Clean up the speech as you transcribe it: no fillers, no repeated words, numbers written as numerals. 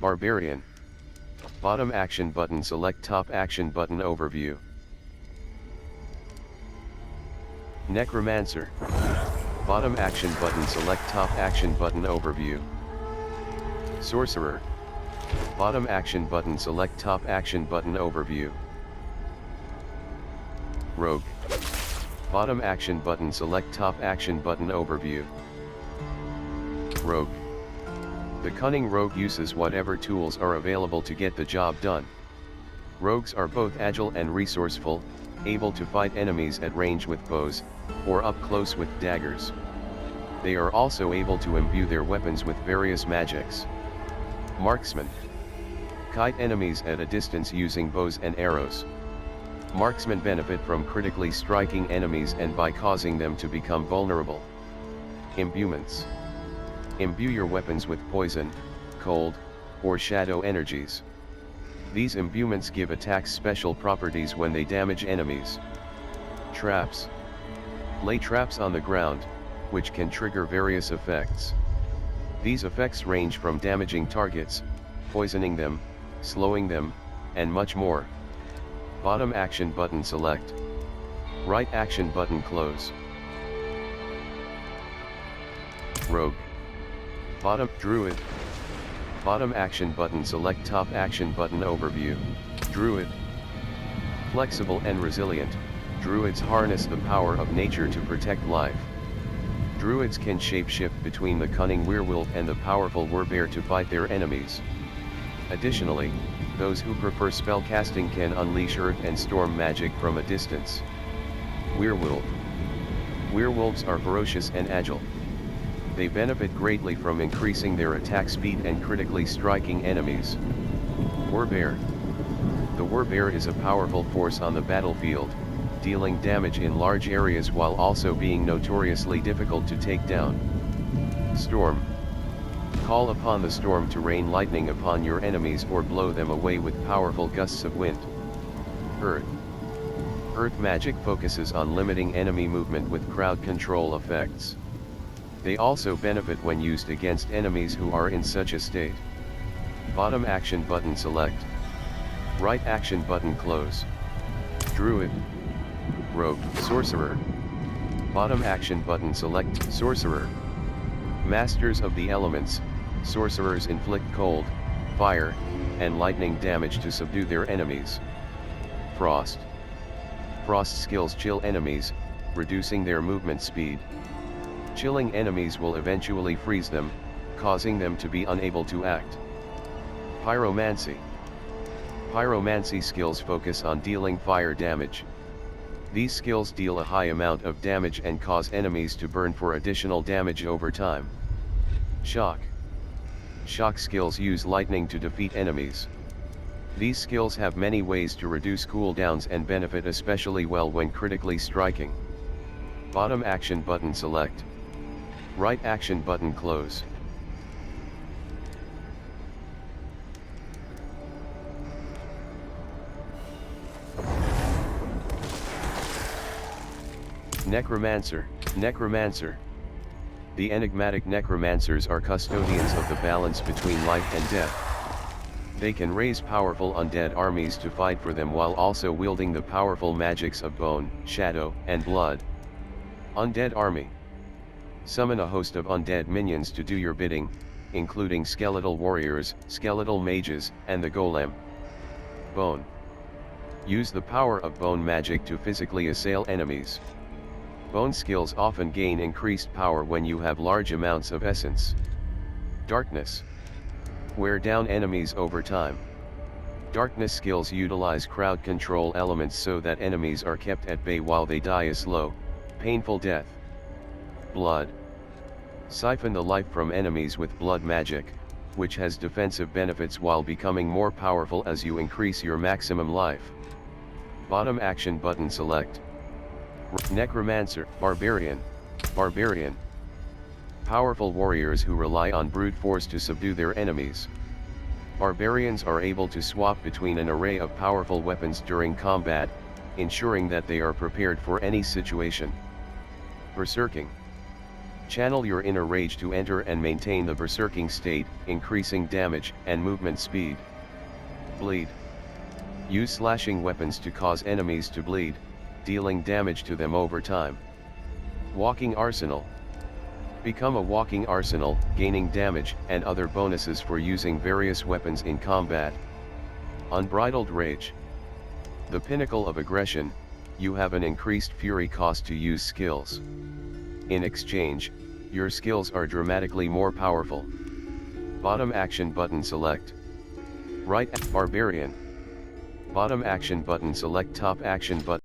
Barbarian. Bottom action button, select top action button, overview. Necromancer. Bottom action button, select top action button, overview. Sorcerer. Bottom action button, select top action button, overview. Rogue. Bottom action button, select top action button, overview. Rogue. The cunning rogue uses whatever tools are available to get the job done. Rogues are both agile and resourceful, able to fight enemies at range with bows, or up close with daggers. They are also able to imbue their weapons with various magics. Marksman. Kite enemies at a distance using bows and arrows. Marksmen benefit from critically striking enemies and by causing them to become vulnerable. Imbuements. Imbue your weapons with poison, cold, or shadow energies. These imbuements give attacks special properties when they damage enemies. Traps. Lay traps on the ground, which can trigger various effects. These effects range from damaging targets, poisoning them, slowing them, and much more. Bottom action button, select. Right action button, close. Rogue. Bottom Druid. Bottom action button, select top action button, overview. Druid. Flexible and resilient, Druids harness the power of nature to protect life. Druids can shapeshift between the cunning werewolf and the powerful werbear to fight their enemies. Additionally, those who prefer spellcasting can unleash earth and storm magic from a distance. Werewolf. Werewolves are ferocious and agile. They benefit greatly from increasing their attack speed and critically striking enemies. Werbear. The werbear is a powerful force on the battlefield, dealing damage in large areas while also being notoriously difficult to take down. Storm. Call upon the storm to rain lightning upon your enemies or blow them away with powerful gusts of wind. Earth. Earth magic focuses on limiting enemy movement with crowd control effects. They also benefit when used against enemies who are in such a state. Bottom action button, select. Right action button, close. Druid. Rogue. Sorcerer. Bottom action button, select. Sorcerer. Masters of the elements, sorcerers inflict cold, fire, and lightning damage to subdue their enemies. Frost. Frost skills chill enemies, reducing their movement speed. Chilling enemies will eventually freeze them, causing them to be unable to act. Pyromancy. Pyromancy skills focus on dealing fire damage. These skills deal a high amount of damage and cause enemies to burn for additional damage over time. Shock. Shock skills use lightning to defeat enemies. These skills have many ways to reduce cooldowns and benefit especially well when critically striking. Bottom action button, select. Right action button, close. Necromancer. Necromancer. The enigmatic necromancers are custodians of the balance between life and death. They can raise powerful undead armies to fight for them while also wielding the powerful magics of bone, shadow, and blood. Undead army. Summon a host of undead minions to do your bidding, including skeletal warriors, skeletal mages, and the golem. Bone. Use the power of bone magic to physically assail enemies. Bone skills often gain increased power when you have large amounts of essence. Darkness. Wear down enemies over time. Darkness skills utilize crowd control elements so that enemies are kept at bay while they die a slow, painful death. Blood. Siphon the life from enemies with blood magic, which has defensive benefits while becoming more powerful as you increase your maximum life. Bottom action button, select. Necromancer. Barbarian. Barbarian. Powerful warriors who rely on brute force to subdue their enemies. Barbarians are able to swap between an array of powerful weapons during combat, ensuring that they are prepared for any situation. Berserking. Channel your inner rage to enter and maintain the berserking state, increasing damage and movement speed. Bleed. Use slashing weapons to cause enemies to bleed, dealing damage to them over time. Walking arsenal. Become a walking arsenal, gaining damage and other bonuses for using various weapons in combat. Unbridled rage. The pinnacle of aggression, you have an increased fury cost to use skills. In exchange, your skills are dramatically more powerful. Bottom action button select. Right, barbarian. Bottom action button select top action button.